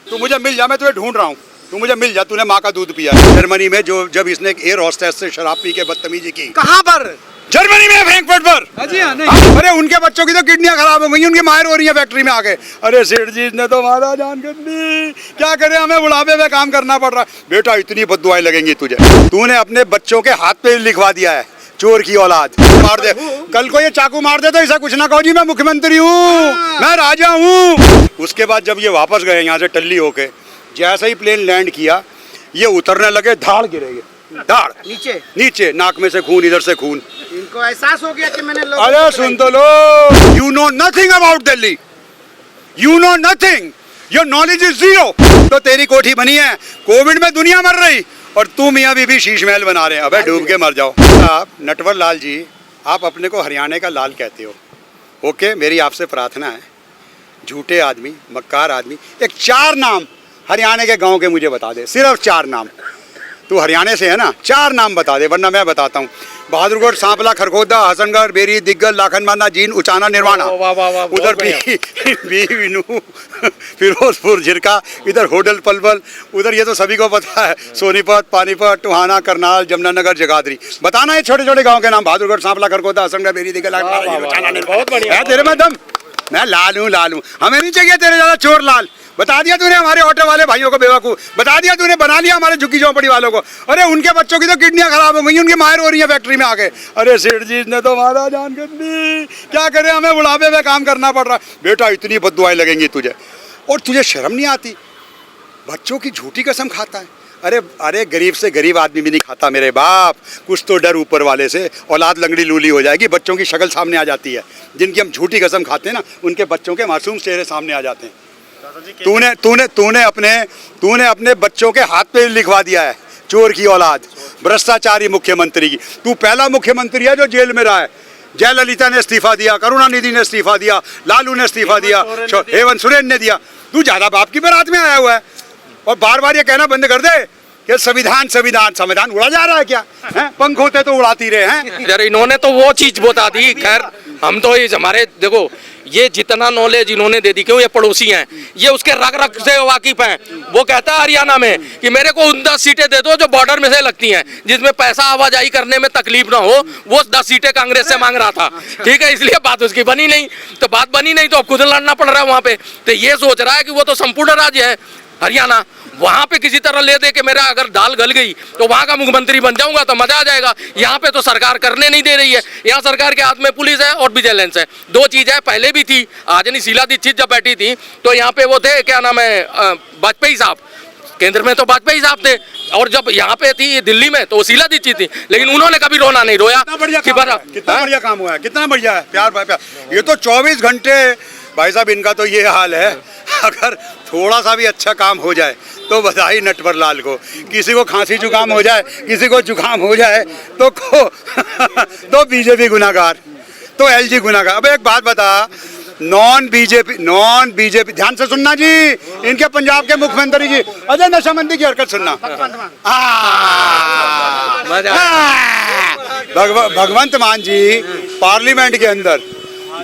तू मुझे मिल जा, मैं तुझे ढूंढ रहा हूँ। तू मुझे मिल जा, तूने माँ का दूध पिया है। जर्मनी में जो जब इसने एक एयर होस्टेस से शराब पी के बदतमीजी की। कहाँ पर? जर्मनी में, फ्रैंकफर्ट पर। जी हाँ, नहीं। अरे उनके बच्चों की तो किडनियां खराब हो गई, उनकी मायर हो रही है फैक्ट्री में आके। अरे सेठ जी ने तो मारा जान कर दी, क्या करें, हमें बुढ़ापे में काम करना पड़ रहा है। बेटा इतनी बद्दुआएं लगेंगी तुझे, तूने अपने बच्चों के हाथ पे लिखवा दिया है, चोर की औलाद। मार दे, कल को ये चाकू मार दे तो ऐसा कुछ ना कहो जी मैं मुख्यमंत्री हूँ, मैं राजा हूँ। उसके बाद जब ये वापस गए यहाँ से टल्ली होके, जैसे ही प्लेन लैंड किया, ये उतरने लगे, धाड़ गिरेंगे, धाड़ नीचे नीचे, नाक में से खून, इधर से खून। इनको एहसास हो गया कि मैंने अरे सुन तो लो, you know nothing about Delhi, you know nothing, your knowledge is zero. तो तेरी कोठी बनी है, कोविड में दुनिया मर रही और तू मियाँ बीबी शीश महल बना रहे हैं। अबे डूब के मर जाओ। आप नटवर लाल जी, आप अपने को हरियाणा का लाल कहते हो, ओके, मेरी आपसे प्रार्थना है, झूठे आदमी, मक्कार आदमी, एक 4 नाम हरियाणा के गांव के मुझे बता दे, सिर्फ 4 नाम। तू हरियाणा से है ना, 4 नाम बता दे, वरना मैं बताता हूँ। बहादुरगढ़, सांपला, खरगोदा, हसनगढ़, बेरी, दिग्गल, लाखनमाना, जींद, उचाना, निर्वाणा। उधर बीनू, फिरोजपुर, झिरका, इधर होडल, पलवल, उधर ये तो सभी को पता है, सोनीपत, पानीपत, टोहाना, करनाल, जमुनानगर, जगाधरी। बताना ये छोटे छोटे गाँव के नाम, बहादुरगढ़, सांपला, खरगोदा, हसनगढ़, बेरी, दिग्गल, लाखनमाना, उचाना, निर्वाणा। है तेरे में दम? मैं लाल हूँ, लाल हूँ, हमें नहीं चाहिए तेरे ज़्यादा चोर लाल। बता दिया तूने हमारे ऑटो वाले भाइयों को बेवकूफ़, बता दिया तूने, बना लिया हमारे झुग्गी झोंपड़ी वालों को। अरे उनके बच्चों की तो किडनियां खराब हो गई, उनकी मायर हो रही है फैक्ट्री में आके। अरे सेठ जी ने तो मारा जान कर दी, क्या करें, हमें बुढ़ापे में काम करना पड़ रहा है। बेटा इतनी बद्दुआएं लगेंगी तुझे, और तुझे शर्म नहीं आती? बच्चों की झूठी कसम खाता है। अरे अरे गरीब से गरीब आदमी भी नहीं खाता मेरे बाप, कुछ तो डर ऊपर वाले से, औलाद लंगड़ी लूली हो जाएगी, बच्चों की शक्ल सामने आ जाती है। जिनकी हम झूठी कसम खाते हैं ना, उनके बच्चों के मासूम चेहरे सामने आ जाते हैं। तूने अपने बच्चों के हाथ पे लिखवा दिया है, चोर की औलाद, भ्रष्टाचारी मुख्यमंत्री की। तू पहला मुख्यमंत्री है जो जेल में रहा है। जयललिता ने इस्तीफा दिया, करुणानिधि ने इस्तीफा दिया, लालू ने इस्तीफा दिया, हेमंत सोरेन ने दिया। तू ज्यादा बाप की बारात में आया हुआ है, और बार बार ये कहना बंद कर दे कि संविधान संविधान संविधान उड़ा जा रहा है क्या है? पंख होते तो उड़ाती रहे हैं। यार इन्होंने तो वो चीज बता दी, खैर हम तो ये हमारे देखो, ये जितना नॉलेज इन्होंने दे दी, क्यों ये पड़ोसी हैं, ये उसके रग रग से वाकिफ हैं। वो कहता है हरियाणा में कि मेरे को उन 10 सीटें दे दो जो बॉर्डर में से लगती हैं, जिसमें पैसा आवाजाही करने में तकलीफ ना हो। वो 10 सीटें कांग्रेस से मांग रहा था, ठीक है, इसलिए बात उसकी बनी नहीं। तो बात बनी नहीं तो अब खुद लड़ना पड़ रहा है वहाँ पे। तो ये सोच रहा है कि वो तो संपूर्ण राज्य है हरियाणा, वहाँ पे किसी तरह ले दे के मेरा अगर दाल गल गई तो वहाँ का मुख्यमंत्री बन जाऊंगा तो मजा आ जाएगा। यहाँ पे तो सरकार करने नहीं दे रही है। यहाँ सरकार के हाथ में पुलिस है और विजिलेंस है, 2 चीज है। पहले भी थी, आज नहीं, शीला दीक्षित जब बैठी थी तो यहाँ पे वो थे, क्या नाम है, वाजपेयी साहब, केंद्र में तो वाजपेयी साहब थे, और जब यहाँ पे थी दिल्ली में तो शीला दीक्षित थी, लेकिन उन्होंने कभी रोना नहीं रोया। कितना बढ़िया काम हुआ है, कितना बढ़िया है, प्यार भाई प्यार। ये तो 24 घंटे भाई साहब, इनका तो ये हाल है। अगर थोड़ा सा भी अच्छा काम हो जाए तो बधाई नटवर लाल को। किसी को खांसी जुकाम हो जाए, किसी को जुकाम हो जाए तो तो बीजेपी गुनाहगार, तो एलजी गुनाहगार। अब एक बात बता, नॉन बीजेपी ध्यान से सुनना जी, इनके पंजाब के मुख्यमंत्री जी, अजय नशाबंदी की हरकत सुनना। भगवंत मान जी पार्लियामेंट के अंदर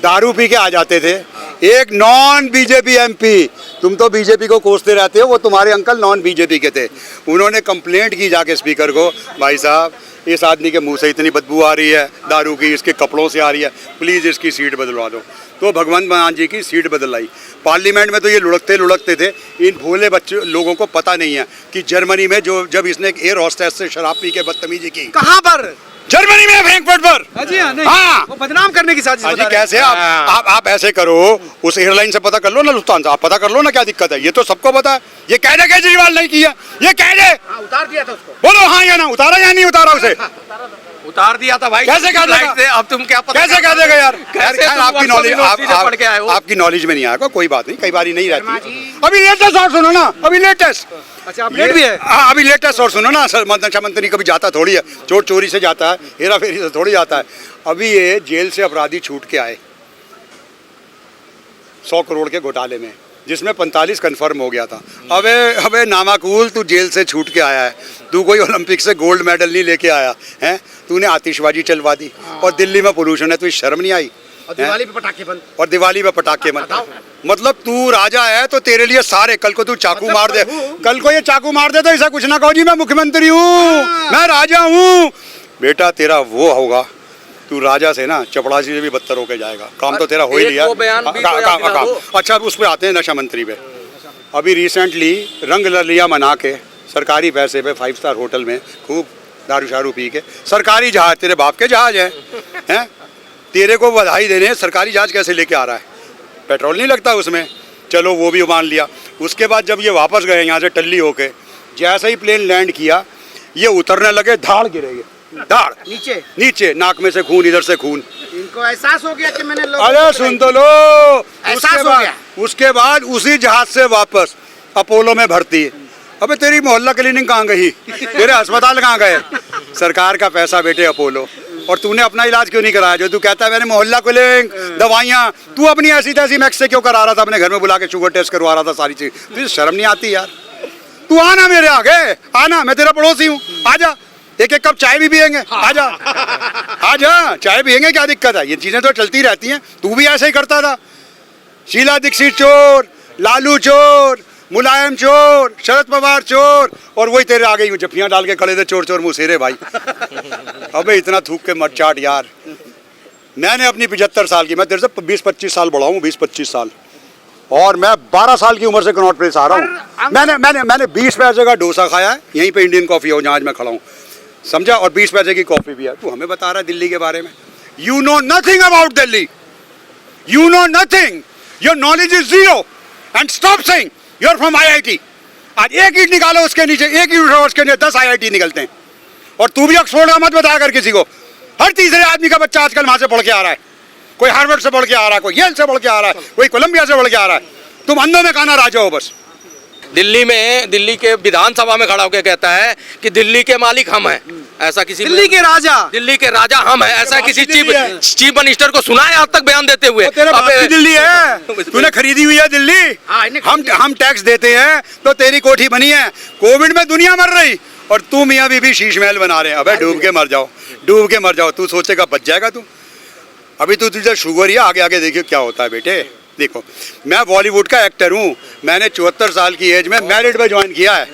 दारू पी के आ जाते थे। एक नॉन बीजेपी एमपी, तुम तो बीजेपी को कोसते रहते हो, वो तुम्हारे अंकल नॉन बीजेपी के थे, उन्होंने कंप्लेंट की जाके स्पीकर को, भाई साहब इस आदमी के मुंह से इतनी बदबू आ रही है दारू की, इसके कपड़ों से आ रही है, प्लीज़ इसकी सीट बदलवा दो। तो भगवंत मान जी की सीट बदलाई। पार्लियामेंट में तो ये लुढ़कते थे। इन भोले बच्चे लोगों को पता नहीं है कि जर्मनी में जब इसने एक एयर होस्टेस से शराब पी के बदतमीजी की। कहाँ पर? जर्मनी में, फ्रैंकफर्ट पर। जी हाँ, नहीं। हाँ, वो बदनाम करने की साजिश बता रहे हैं। कैसे आप ऐसे करो, उस एयरलाइन से पता कर लो ना, लुफ्तांसा, आप पता कर लो ना क्या दिक्कत है। ये तो सबको पता है, ये कह दे केजरीवाल नहीं किया, ये कह दे। उतार दिया था उसको, बोलो हाँ या ना, उतारा या नहीं उतारा उसे? उतार दिया था भाई। कैसे कह देगा? अब तुम क्या पता, कैसे कह देगा यार? आपकी नॉलेज में नहीं आएगा, कोई बात नहीं, कई बार नहीं रहती। अभी लेटेस्ट और सुनो ना, अभी लेटेस्ट। अच्छा, अपडेट भी है। हाँ, अभी लेटेस्ट और सुनो ना। नशा मंत्री कभी जाता थोड़ी है, चोर चोरी से जाता है, हेरा फेरी से थोड़ी जाता है। अभी ये जेल से अपराधी छूट के आए 100 करोड़ के घोटाले में, जिसमें 45 कन्फर्म हो गया था। अबे नामाकूल, तू जेल से छूट के आया है, तू कोई ओलंपिक से गोल्ड मेडल नहीं लेके आया है, तूने आतिशबाजी चलवा दी, और दिल्ली में पोल्यूशन है, तुझे शर्म नहीं आई? और दिवाली पे पटाखे बंद, और दिवाली पे पटाखे बंद। मतलब तू राजा है तो तेरे लिए सारे, कल को तू चाकू मार दे, कल को ये चाकू मार दे तो ऐसा कुछ ना कहो जी मैं मुख्यमंत्री हूँ, मैं राजा हूँ। बेटा तेरा वो होगा, तू राजा से ना चपड़ासी से भी बदतर होके जाएगा। काम तो तेरा हो ही लिया। अच्छा उस पर आते हैं नशा मंत्री पे। अभी रिसेंटली रंग लिया मना के सरकारी पैसे पे 5 स्टार होटल में खूब दारू शारू पी के, सरकारी जहाज, तेरे बाप के जहाज हैं, तेरे को बधाई देने सरकारी जहाज कैसे लेके आ रहा है, पेट्रोल नहीं लगता उसमें, चलो वो भी मान लिया। उसके बाद जब ये वापस गए यहाँ से टल्ली होके, जैसे ही प्लेन लैंड किया ये उतरने लगे, धाड़ गिरेंगे, धाड़ नीचे, नाक में से खून, इधर से खून। इनको एहसास हो गया कि मैंने अरे सुन तो लो, उसके बाद उसी जहाज से वापस अपोलो में भर्ती। अबे तेरी मोहल्ला क्लिनिक कहाँ गई, तेरे अस्पताल कहाँ गए, सरकार का पैसा बेटे अपोलो। और तूने अपना इलाज क्यों नहीं कराया, जो तू कहता है मैंने मोहल्ला क्लिनिक, दवाइयाँ, तू अपनी ऐसी तैसी मैक्स से क्यों करा रहा था, अपने घर में बुला के शुगर टेस्ट करवा रहा था, सारी चीज। तुझे शर्म नहीं आती यार, तू आना मेरे आगे, आना, मैं तेरा पड़ोसी हूँ, आजा, एक कप चाय भी पियेंगे, आजा आजा, चाय पियेंगे, क्या दिक्कत है, ये चीजें तो चलती रहती हैं। तू भी ऐसे ही करता था, शीला दीक्षित चोर, लालू चोर, मुलायम चोर, शरद पवार चोर, और वही तेरे आगे ही जफ्फियां डाल के खड़े थे, चोर चोर मुसेरे भाई। अबे इतना थूक के मत चाट यार। मैंने अपनी 75 साल की, मैं तेरे से 20-25 साल बड़ा हूँ, 20-25 साल, और मैं 12 साल की उम्र से कनॉट प्लेस आ रहा हूँ। मैंने 20 पैसे का डोसा खाया है, यहीं पे इंडियन कॉफी है जहाँ मैं खड़ा हूँ, समझा, और 20 पैसे की कॉफी भी है। तू हमें बता रहा है दिल्ली के बारे में, you know nothing about Delhi, you know nothing, your knowledge is zero, and stop saying you are from IIT। आज एक ईंट निकालो उसके नीचे, एक ईंट उसके नीचे 10 IIT निकलते हैं। और तू भी ऑक्सफोर्ड का मत बताया कर किसी को, हर तीसरे आदमी का बच्चा आजकल वहां से पढ़ के आ रहा है, कोई हार्वर्ड से पढ़ के आ रहा है, कोई येल से पढ़ के आ रहा है, कोई कोलंबिया से पढ़ के आ रहा है। तुम अंधों में खाना राजा हो बस। दिल्ली में, दिल्ली के विधानसभा में खड़ा होकर कहता है कि दिल्ली के मालिक हम हैं, ऐसा किसी दिल्ली के राजा हम हैं, ऐसा किसी चीफ मिनिस्टर को सुना है आज तक बयान देते हुए? तेरे बाप की दिल्ली है, तूने खरीदी हुई है दिल्ली, हम टैक्स देते हैं तो तेरी कोठी बनी है। कोविड में दुनिया मर रही और तू मियाँ बीबी शीश महल बना रहे हैं। अबे डूब के मर जाओ, डूब के मर जाओ। तू सोचेगा बच जाएगा तू, अभी तो तुझे शुगर ही आगे आगे देखियो क्या होता है बेटे। देखो मैं बॉलीवुड का एक्टर हूँ, मैंने 74 साल की एज में मैरिड में ज्वाइन किया है।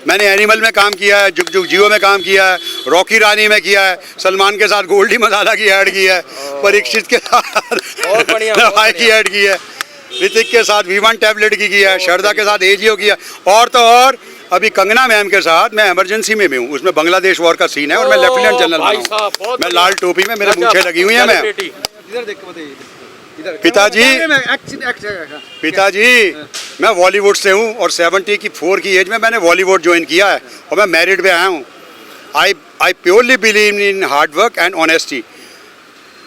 मैंने एनिमल में काम किया है, जुग जुग जियो में काम किया है, रॉकी रानी में किया है, सलमान के साथ गोल्डी मसाला की ऐड की है, परीक्षित के साथ दवाई की ऐड की है, ऋतिक के साथ V1 टैबलेट की है, शारदा के साथ एजियो की है, और तो और अभी कंगना मैम के साथ मैं इमरजेंसी में भी हूँ। उसमें बांग्लादेश वॉर का सीन है और मैं लेफ्टिनेंट जनरल हूँ। मैं लाल टोपी में, मेरे मूंछें लगी हुई है। मैं पिताजी मैं बॉलीवुड से हूँ और 74 की एज में मैंने बॉलीवुड ज्वाइन किया है और मैं मैरिड पे आया हूँ। I purely believe in hard work and honesty.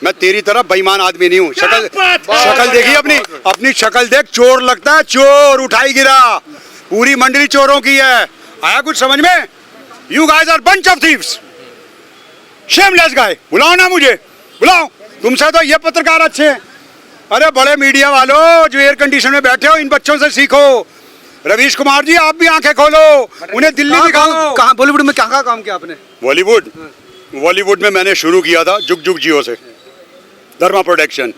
मैं तेरी तरह बेईमान आदमी नहीं हूँ। शक्ल देखी अपनी शक्ल देख, चोर लगता है, चोर उठाई गिरा, पूरी मंडली चोरों की है। आया कुछ समझ में? You guys are bunch of thieves, shameless guy. बुलाओ ना मुझे, बुलाओ। तुमसे तो ये पत्रकार अच्छे हैं। अरे बड़े मीडिया वालों जो एयर कंडीशन में बैठे हो, इन बच्चों से सीखो। रवीश कुमार जी आप भी आंखें खोलो, उन्हें दिल्ली दिखाओ। कहाँ बॉलीवुड में कहाँ काम किया आपने? बॉलीवुड में मैंने शुरू किया था जुग जुग जियो से, धर्मा प्रोडक्शन।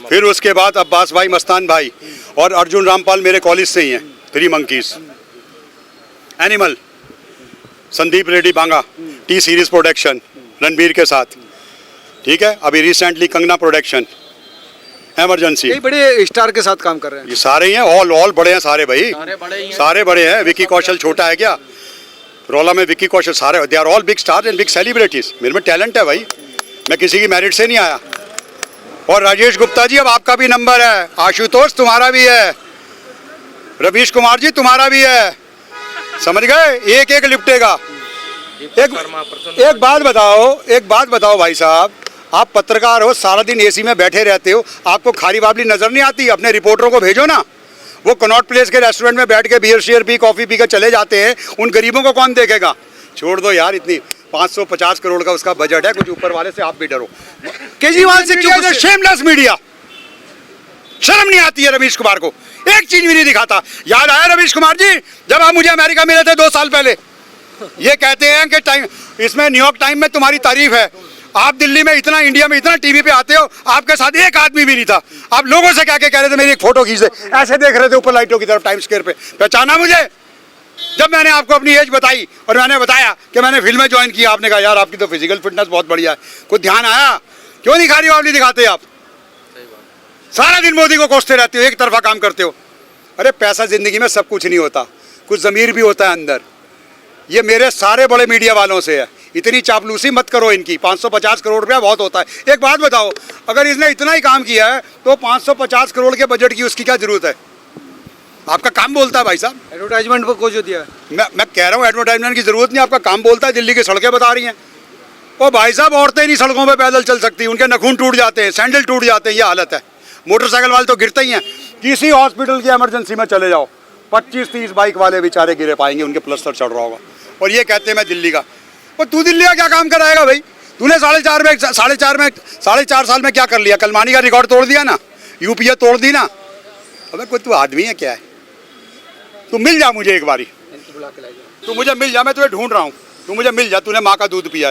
फिर उसके बाद अब्बास भाई, मस्तान भाई और अर्जुन रामपाल मेरे कॉलेज से ही हैं। 3 monkeys, animal, Sandeep Reddy Vanga, T series production Ranbir के साथ, ठीक है। अभी रिसेंटली कंगना प्रोडक्शन, इमरजेंसी। कई बड़े स्टार के साथ काम कर रहे हैं। ये सारे ही हैं, ऑल बड़े हैं सारे भाई, सारे बड़े हैं। विक्की कौशल छोटा है क्या? रोला में विक्की कौशल, सारे they are all big stars and big celebrities. मेरे में टैलेंट है भाई, मैं किसी की मैरिट से नहीं आया। और राजेश गुप्ता जी अब आपका भी नंबर है, आशुतोष तुम्हारा भी है, रवीश कुमार जी तुम्हारा भी है, समझ गए? एक एक लिपटेगा। एक बात बताओ भाई साहब, आप पत्रकार हो, सारा दिन एसी में बैठे रहते हो, आपको खारी बाबली नजर नहीं आती? अपने रिपोर्टरों को भेजो ना, वो कनॉट प्लेस के रेस्टोरेंट में बैठ के बियर शेयर पी, कॉफी पी के चले जाते हैं। उन गरीबों को कौन देखेगा? छोड़ दो यार, इतनी 550 करोड़ का उसका बजट है, कुछ ऊपर वाले से आप भी डरो। केजरीवाल से क्यों? शेमलेस मीडिया, शर्म नहीं आती है रवीश कुमार को, एक चीज भी नहीं दिखाता। याद आया रवीश कुमार जी जब आप मुझे अमेरिका मिले थे 2 साल पहले, ये कहते हैं कि टाइम, इसमें न्यूयॉर्क टाइम में तुम्हारी तारीफ है, आप दिल्ली में इतना, इंडिया में इतना टीवी पे आते हो, आपके साथ एक आदमी भी नहीं था। आप लोगों से क्या कह रहे थे मेरी एक फोटो खींच दे, ऐसे देख रहे थे ऊपर लाइटों की तरफ टाइम स्क्वायर पे। पहचाना मुझे जब मैंने आपको अपनी एज बताई और मैंने बताया कि मैंने फिल्में ज्वाइन की, आपने कहा यार आपकी तो फिजिकल फिटनेस बहुत बढ़िया है। कोई ध्यान आया? क्यों नहीं खारी वावली दिखाते आप? सारा दिन मोदी को कोसते रहते हो, एक तरफा काम करते हो। अरे पैसा जिंदगी में सब कुछ नहीं होता, कुछ ज़मीर भी होता है अंदर। ये मेरे सारे बड़े मीडिया वालों से है, इतनी चापलूसी मत करो इनकी। 550 करोड़ रुपया बहुत होता है। एक बात बताओ, अगर इसने इतना ही काम किया है तो 550 करोड़ के बजट की उसकी क्या जरूरत है? आपका काम बोलता है भाई साहब। एडवर्टाइजमेंट को जो दिया है। मैं कह रहा हूँ एडवर्टाइजमेंट की जरूरत नहीं, आपका काम बोलता है। दिल्ली की सड़कें बता रही हैं। ओ भाई साहब, औरतें नहीं सड़कों पे पैदल चल सकती, उनके नखून टूट जाते हैं, सैंडल टूट जाते हैं, ये हालत है। मोटरसाइकिल वाले तो गिरते ही हैं। किसी हॉस्पिटल की इमरजेंसी में चले जाओ, 25-30 बाइक वाले बेचारे गिरे पाएंगे, उनके प्लस्तर चढ़ रहा होगा। और ये कहते हैं मैं दिल्ली का। और तू दिल्ली का क्या काम कराएगा भाई? तूने साढ़े चार साल में क्या कर लिया? कलमानी का रिकॉर्ड तोड़ दिया ना, यूपीए तोड़ दी ना। अबे कोई तू आदमी है क्या है? तू मिल जा मुझे एक बारी, तू मुझे मिल जा, मैं तुझे ढूंढ रहा हूँ। तू मुझे मिल जा, तूने माँ का दूध पिया है तो।